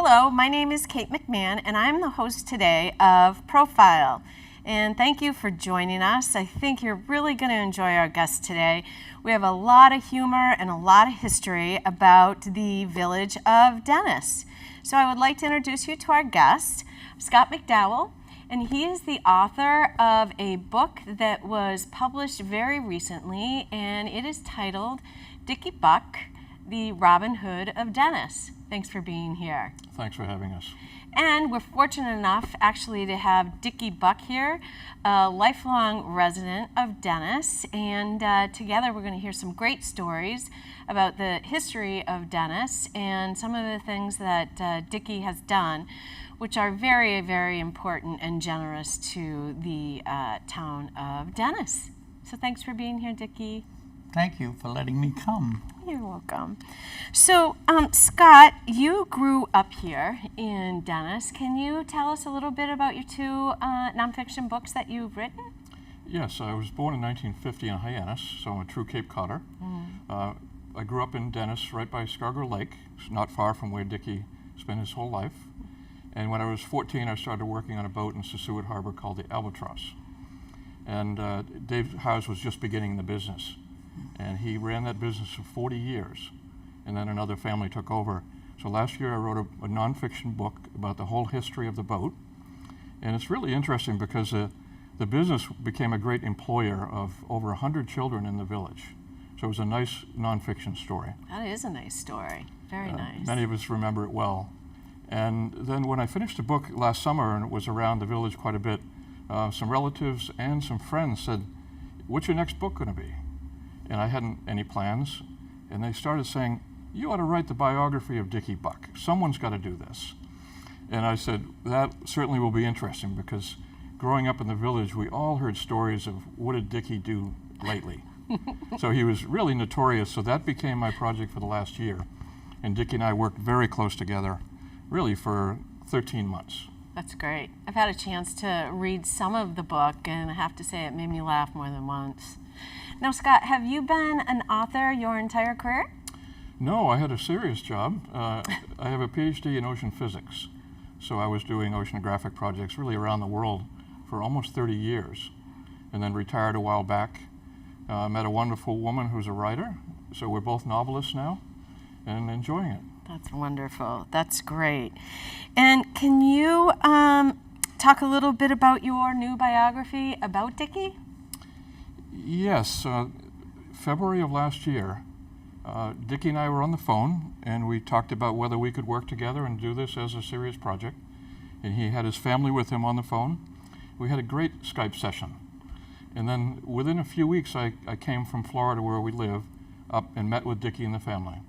Hello, my name is Kate McMahon, and I'm the host today of Profile. And thank you for joining us. I think you're really going to enjoy our guest today. We have a lot of humor and a lot of history about the village of Dennis. So I would like to introduce you to our guest, Scott McDowell, and he is the author of a book that was published very recently, and it is titled Dickie Buck, the Robin Hood of Dennis. Thanks for being here. Thanks for having us. And we're fortunate enough actually to have Dickie Buck here, a lifelong resident of Dennis, and together we're going to hear some great stories about the history of Dennis and some of the things that Dickie has done, which are very, very important and generous to the town of Dennis. So thanks for being here, Dickie. Thank you for letting me come. You're welcome. So, Scott, you grew up here in Dennis. Can you tell us a little bit about your two nonfiction books that you've written? Yes, I was born in 1950 in Hyannis, so I'm a true Cape Codder. I grew up in Dennis, right by Scarborough Lake, not far from where Dickie spent his whole life. And when I was 14, I started working on a boat in Sassuat Harbor called the Albatross. And Dave Howes was just beginning the business. And he ran that business for 40 years, and then another family took over. So last year I wrote a nonfiction book about the whole history of the boat, and it's really interesting because the business became a great employer of over 100 children in the village. So it was a nice nonfiction story. That is a nice story. Very nice. Many of us remember it well. And then when I finished the book last summer, and it was around the village quite a bit, some relatives and some friends said, "What's your next book going to be?" And I hadn't any plans, and they started saying, "You ought to write the biography of Dickie Buck. Someone's got to do this." And I said, that certainly will be interesting, because growing up in the village, we all heard stories of what did Dickie do lately. So he was really notorious, so that became my project for the last year. And Dickie and I worked very close together, really for 13 months. That's great. I've had a chance to read some of the book, and I have to say it made me laugh more than once. Now, Scott, have you been an author your entire career? No, I had a serious job. I have a PhD in ocean physics. So I was doing oceanographic projects really around the world for almost 30 years, and then retired a while back. Met a wonderful woman who's a writer. So we're both novelists now and enjoying it. That's wonderful. That's great. And can you talk a little bit about your new biography about Dickie? Yes, February of last year, Dickie and I were on the phone, and we talked about whether we could work together and do this as a serious project. And he had his family with him on the phone. We had a great Skype session. And then within a few weeks, I came from Florida, where we live, up and met with Dickie and the family.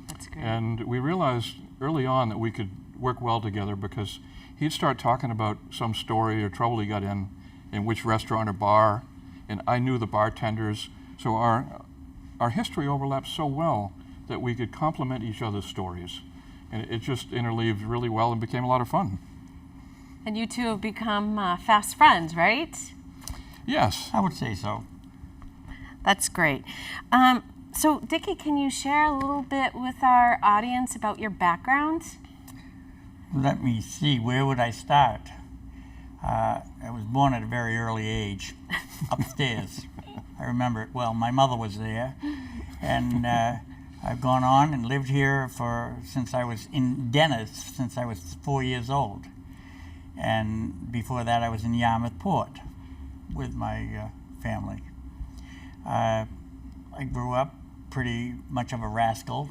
That's great. And we realized early on that we could work well together, because he'd start talking about some story or trouble he got in which restaurant or bar, and I knew the bartenders, so our history overlapped so well that we could complement each other's stories. And it just interleaved really well and became a lot of fun. And you two have become fast friends, right? Yes. I would say so. That's great. So, Dickie, can you share a little bit with our audience about your background? Let me see, where would I start? I was born at a very early age, upstairs. I remember it well. My mother was there, and I've gone on and lived here since I was in Dennis, since I was 4 years old. And before that, I was in Yarmouth Port with my family. I grew up pretty much of a rascal.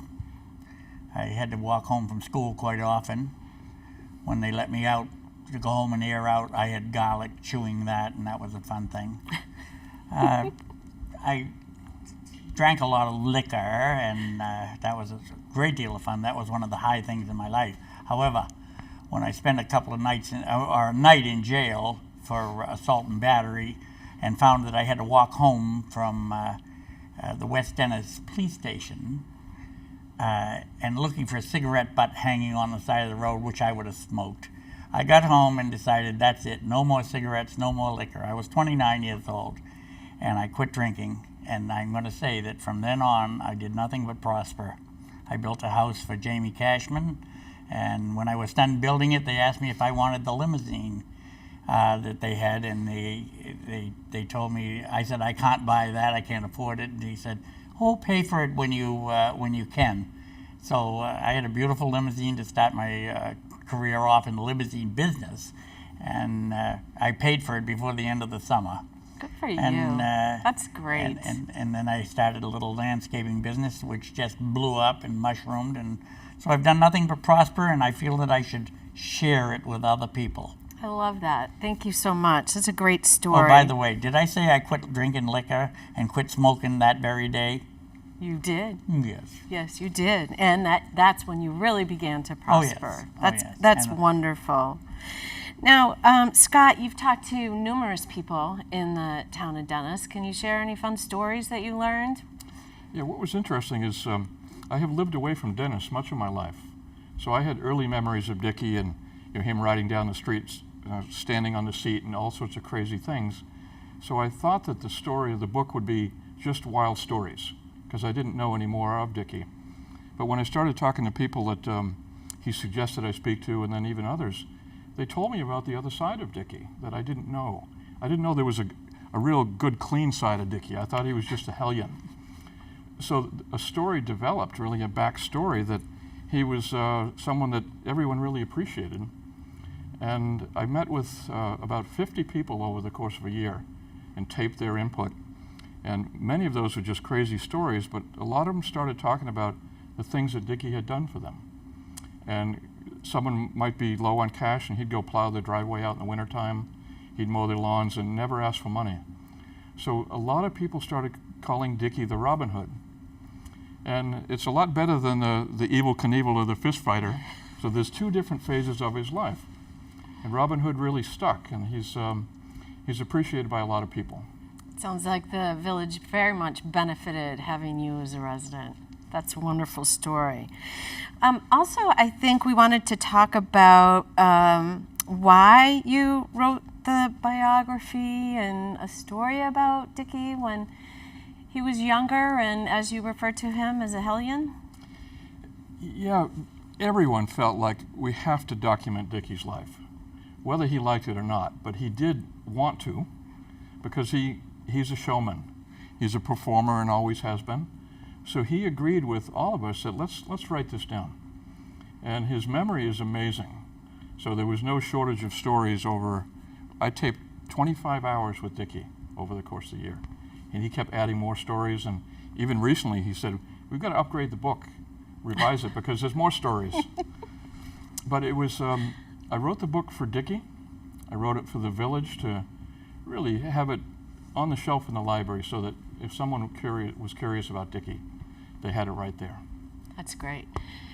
I had to walk home from school quite often. When they let me out to go home and air out, I had garlic chewing that, and that was a fun thing. I drank a lot of liquor, and that was a great deal of fun. That was one of the high things in my life. However, when I spent a couple of nights or a night in jail for assault and battery, and found that I had to walk home from the West Dennis police station, and looking for a cigarette butt hanging on the side of the road, which I would have smoked, I got home and decided that's it. No more cigarettes, no more liquor. I was 29 years old, and I quit drinking. And I'm going to say that from then on, I did nothing but prosper. I built a house for Jamie Cashman, and when I was done building it, they asked me if I wanted the limousine that they had, and they told me, I said, I can't buy that, I can't afford it. And he said, oh, pay for it when you can. So I had a beautiful limousine to start my career off in the limousine business, and I paid for it before the end of the summer. Good for you. That's great. And then I started a little landscaping business, which just blew up and mushroomed. And so I've done nothing but prosper, and I feel that I should share it with other people. I love that. Thank you so much. That's a great story. Oh, by the way, did I say I quit drinking liquor and quit smoking that very day? You did. Yes. Yes, you did. And that's when you really began to prosper. Oh, yes. That's wonderful. Now, Scott, you've talked to numerous people in the town of Dennis. Can you share any fun stories that you learned? Yeah, what was interesting is I have lived away from Dennis much of my life. So I had early memories of Dickie and him riding down the streets, standing on the seat and all sorts of crazy things. So I thought that the story of the book would be just wild stories, because I didn't know any more of Dickie. But when I started talking to people that he suggested I speak to, and then even others, they told me about the other side of Dickie that I didn't know. I didn't know there was a real good, clean side of Dickie. I thought he was just a hellion. So a story developed, really a backstory, that he was someone that everyone really appreciated. And I met with about 50 people over the course of a year and taped their input. And many of those were just crazy stories, but a lot of them started talking about the things that Dickie had done for them. And someone might be low on cash, and he'd go plow their driveway out in the wintertime. He'd mow their lawns and never ask for money. So a lot of people started calling Dickie the Robin Hood. And it's a lot better than the Evel Knievel or the fist fighter. So there's two different phases of his life. And Robin Hood really stuck, and he's appreciated by a lot of people. Sounds like the village very much benefited having you as a resident. That's a wonderful story. Also, I think we wanted to talk about why you wrote the biography and a story about Dickie when he was younger, and as you referred to him as a hellion. Yeah, everyone felt like we have to document Dickie's life, whether he liked it or not. But he did want to, because he's a showman. He's a performer and always has been. So he agreed with all of us that let's write this down. And his memory is amazing. So there was no shortage of stories I taped 25 hours with Dickie over the course of the year. And he kept adding more stories, and even recently he said, we've got to upgrade the book, revise it, because there's more stories. But it was, I wrote the book for Dickie. I wrote it for the village to really have it on the shelf in the library so that if someone was curious about Dickie, they had it right there. That's great.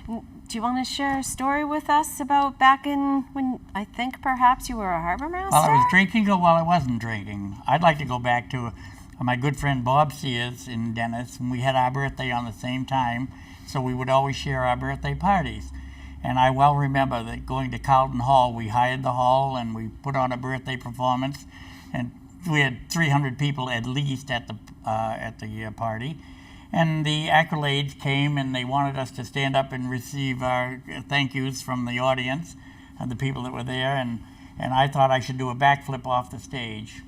Do you want to share a story with us about back in when I think perhaps you were a harbor master? While I was drinking or while I wasn't drinking? I'd like to go back to my good friend Bob Sears in Dennis, and we had our birthday on the same time, so we would always share our birthday parties. And I well remember that going to Carlton Hall, we hired the hall and we put on a birthday performance, and we had 300 people at least at the party. And the accolades came, and they wanted us to stand up and receive our thank yous from the audience and the people that were there. And I thought I should do a backflip off the stage.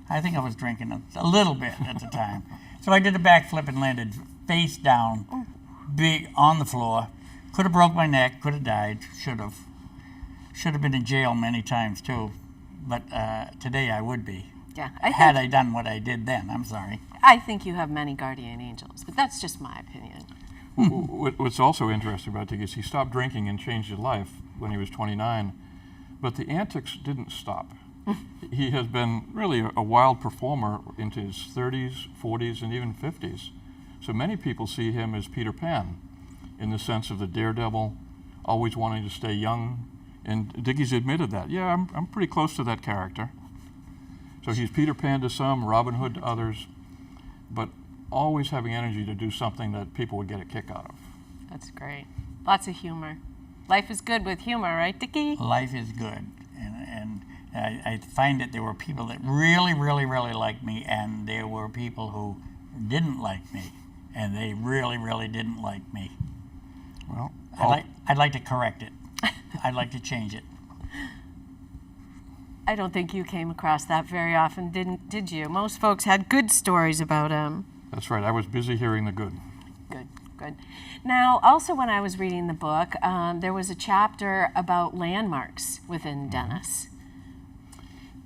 I think I was drinking a little bit at the time. So I did a backflip and landed face down, big on the floor. Could have broke my neck, could have died, should have. Should have been in jail many times too. But today I would be. Yeah, had I done what I did then. I'm sorry. I think you have many guardian angels, but that's just my opinion. What's also interesting about Dickie is he stopped drinking and changed his life when he was 29, but the antics didn't stop. He has been really a wild performer into his 30s, 40s, and even 50s. So many people see him as Peter Pan in the sense of the daredevil, always wanting to stay young. And Dickie's admitted that. Yeah, I'm pretty close to that character. So he's Peter Pan to some, Robin Hood to others, but always having energy to do something that people would get a kick out of. That's great. Lots of humor. Life is good with humor, right, Dickie? Life is good. And I find that there were people that really, really, really liked me, and there were people who didn't like me, and they really, really didn't like me. Well, I'd like to correct it. I'd like to change it. I don't think you came across that very often, did you? Most folks had good stories about him. That's right. I was busy hearing the good. Good, good. Now, also when I was reading the book, there was a chapter about landmarks within Dennis.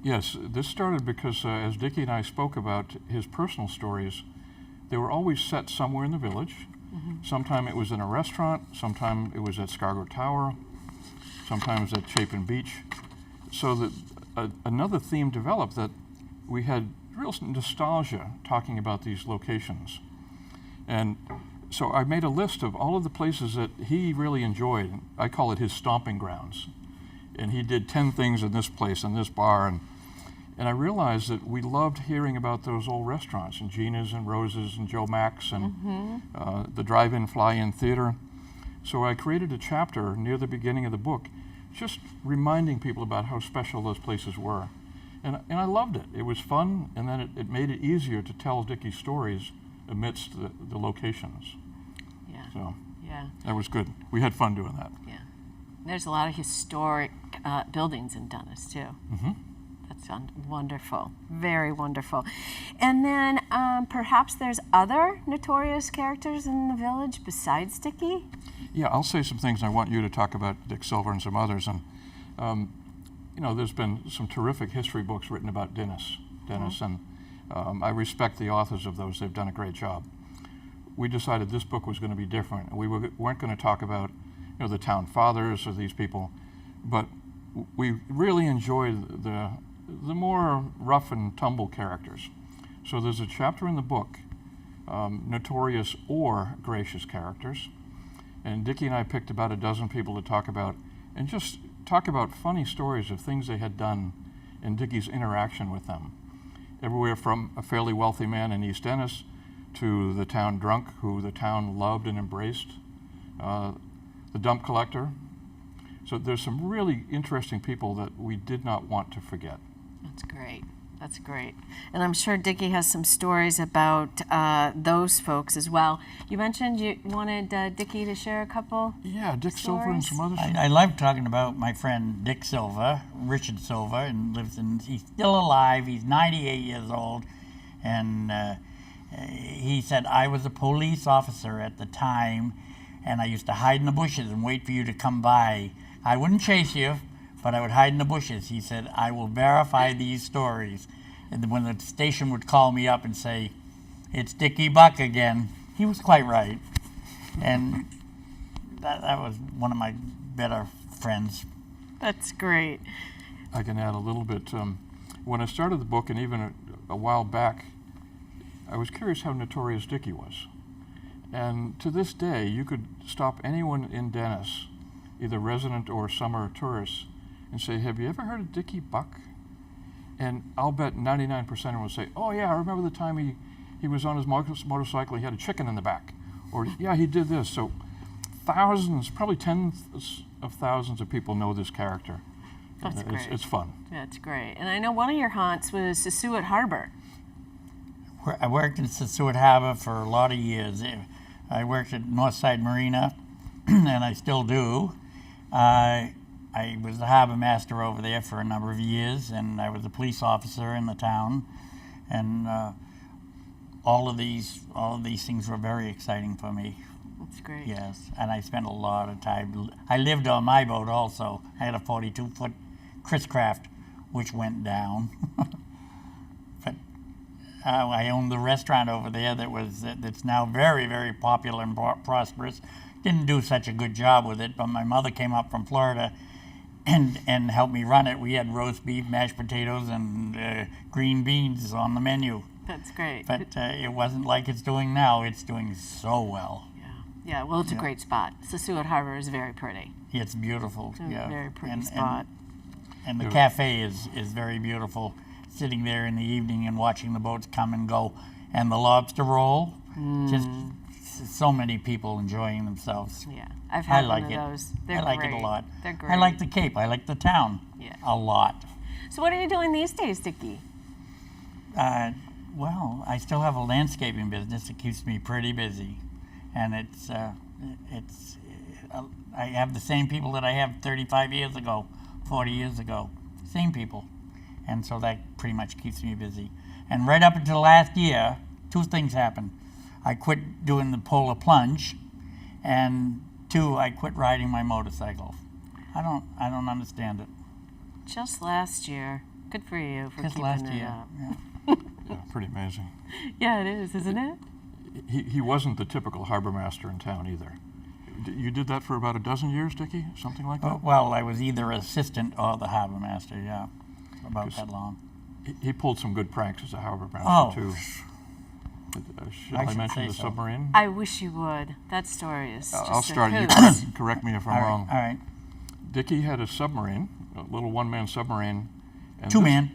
Yes, this started because as Dickie and I spoke about his personal stories, they were always set somewhere in the village. Sometime it was in a restaurant, sometime it was at Scarborough Tower, sometimes at Chapin Beach. So that another theme developed, that we had real nostalgia talking about these locations. And so I made a list of all of the places that he really enjoyed. I call it his stomping grounds. And he did 10 things in this place and this bar. And I realized that we loved hearing about those old restaurants, and Gina's and Rose's and Joe Mac's and the drive-in fly-in theater. So I created a chapter near the beginning of the book just reminding people about how special those places were. And I loved it. It was fun, and then it made it easier to tell Dickie's stories amidst the locations. Yeah. So Yeah. that was good. We had fun doing that. Yeah. There's a lot of historic buildings in Dennis, too. Mm-hmm. That's wonderful. Very wonderful. And then perhaps there's other notorious characters in the village besides Dickie? Yeah, I'll say some things. I want you to talk about Dick Silver and some others. And, you know, there's been some terrific history books written about Dennis, and I respect the authors of those. They've done a great job. We decided this book was going to be different. We weren't going to talk about, you know, the town fathers or these people, but we really enjoyed the more rough and tumble characters. So there's a chapter in the book, notorious or gracious characters. And Dickie and I picked about a dozen people to talk about, and just talk about funny stories of things they had done and Dickie's interaction with them. Everywhere from a fairly wealthy man in East Dennis to the town drunk who the town loved and embraced, the dump collector. So there's some really interesting people that we did not want to forget. That's great. That's great. And I'm sure Dickie has some stories about those folks as well. You mentioned you wanted Dickie to share a couple. Yeah, Dick Silver and some others. I love talking about my friend Dick Silver, Richard Silver, and he's still alive. He's 98 years old. And he said, I was a police officer at the time, and I used to hide in the bushes and wait for you to come by. I wouldn't chase you, but I would hide in the bushes. He said, I will verify these stories. And when the station would call me up and say, it's Dickie Buck again, he was quite right. And that was one of my better friends. That's great. I can add a little bit. When I started the book, and even a while back, I was curious how notorious Dickie was. And to this day, you could stop anyone in Dennis, either resident or summer tourists, and say, have you ever heard of Dickie Buck? And I'll bet 99% of them will say, oh yeah, I remember the time he was on his motorcycle, he had a chicken in the back. Or yeah, he did this. So thousands, probably tens of thousands of people know this character. That's great. It's fun. That's great. And I know one of your haunts was Sassuat Harbor. I worked in Sassuat Harbor for a lot of years. I worked at Northside Marina, and I still do. I was the harbor master over there for a number of years, and I was a police officer in the town. And all of these things were very exciting for me. That's great. Yes, and I spent a lot of time. I lived on my boat also. I had a 42-foot Chris Craft, which went down. But I owned the restaurant over there that's now very, very popular and prosperous. Didn't do such a good job with it, but my mother came up from Florida and helped me run it. We had roast beef, mashed potatoes, and green beans on the menu. That's great. But it wasn't like it's doing now. It's doing so well. Yeah, well, it's a great spot. Sassuat Harbor is very pretty. It's beautiful. It's a Yeah, very pretty and, spot. And the cafe is very beautiful. Sitting there in the evening and watching the boats come and go, and the lobster roll. Just so many people enjoying themselves. Yeah, I've had like one of it. those. They're I like great. it a lot. They're great. I like the Cape. I like the town. Yeah. A lot. So what are you doing these days, Dickie? Well, I still have a landscaping business that keeps me pretty busy, and I have the same people that I have 35 years ago, 40 years ago, same people, and so that pretty much keeps me busy. And right up until last year, two things happened. I quit doing the polar plunge, and two, I quit riding my motorcycle. I don't understand it. Just last year. Good for you for Just keeping last it year. up. Yeah. Yeah, pretty amazing. Yeah, it is, isn't it? He wasn't the typical harbor master in town either. You did that for about a dozen years, Dickie? Something like that? Well, I was either assistant or the harbor master. Yeah, about that long. He pulled some good pranks as a harbor master, Oh. too. Should I I should mention say the so. submarine? I wish you would. That story is just I'll a start. You hoot. correct me if I'm All right, wrong. all right. Dickie had a submarine, a little one-man submarine. And Two-man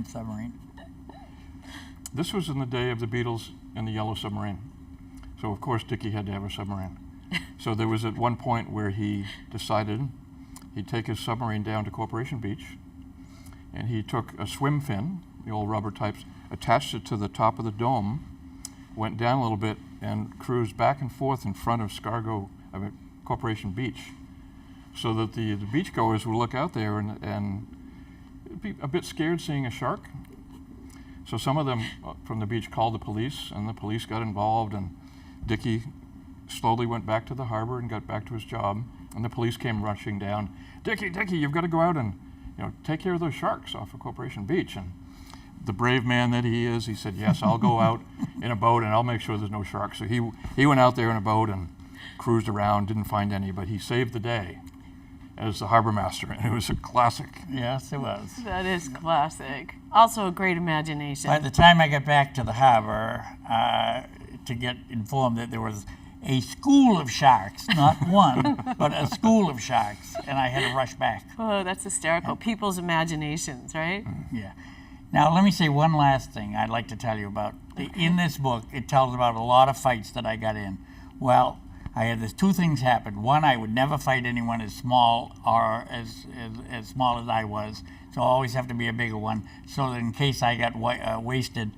submarine. This was in the day of the Beatles and the Yellow Submarine. So, of course, Dickie had to have a submarine. So there was at one point where he decided he'd take his submarine down to Corporation Beach, and he took a swim fin, the old rubber types, attached it to the top of the dome, went down a little bit, and cruised back and forth in front of Corporation Beach, so that the beachgoers would look out there and be a bit scared seeing a shark. So some of them from the beach called the police, and the police got involved, and Dickie slowly went back to the harbor and got back to his job, and the police came rushing down. Dickie, you've got to go out and take care of those sharks off of Corporation Beach. And the brave man that he is, he said, yes, I'll go out in a boat and I'll make sure there's no sharks. So he went out there in a boat and cruised around, didn't find any, but he saved the day as the harbor master, and it was a classic. Yes, it was. That is classic. Also a great imagination. By the time I got back to the harbor, to get informed that there was a school of sharks, not one, but a school of sharks, and I had to rush back. Oh, that's hysterical. People's imaginations, right? Yeah. Now, let me say one last thing I'd like to tell you about. In this book, it tells about a lot of fights that I got in. Well, I had these two things happen. One, I would never fight anyone as small or as small as I was, so I always have to be a bigger one, so that in case I got wasted,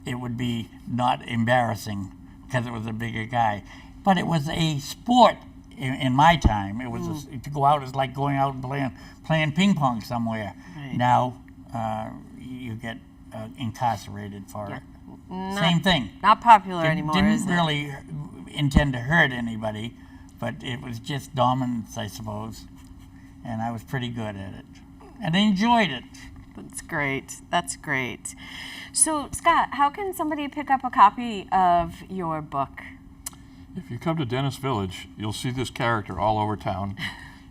it would be not embarrassing because it was a bigger guy. But it was a sport in my time. It was to go out is like going out and playing ping pong somewhere. Right. Now you get incarcerated for it. Same thing. Not popular anymore, is Didn't it? really intend to hurt anybody, but it was just dominance, I suppose. And I was pretty good at it. And I enjoyed it. That's great. That's great. So, Scott, how can somebody pick up a copy of your book? If you come to Dennis Village, you'll see this character all over town,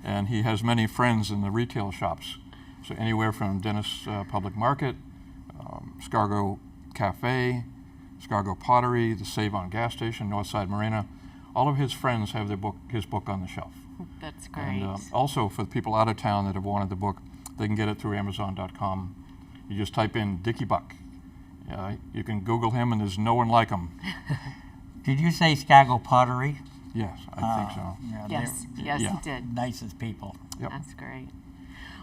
and he has many friends in the retail shops. So anywhere from Dennis Public Market, Scargo Cafe, Scargo Pottery, the Save-On gas station, Northside Marina, all of his friends have his book on the shelf. That's great. And also for the people out of town that have wanted the book, they can get it through Amazon.com. You just type in Dickie Buck. You can Google him, and there's no one like him. Did you say Scargo Pottery? Yes, I think so. Yeah, Yes, yes, yeah. he did. nicest people. Yep. That's great.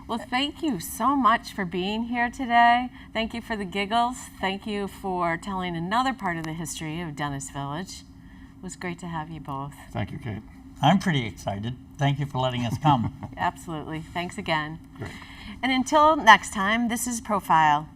Well, thank you so much for being here today. Thank you for the giggles. Thank you for telling another part of the history of Dennis Village. It was great to have you both. Thank you, Kate. I'm pretty excited. Thank you for letting us come. Absolutely. Thanks again. Great. And until next time, this is Profile.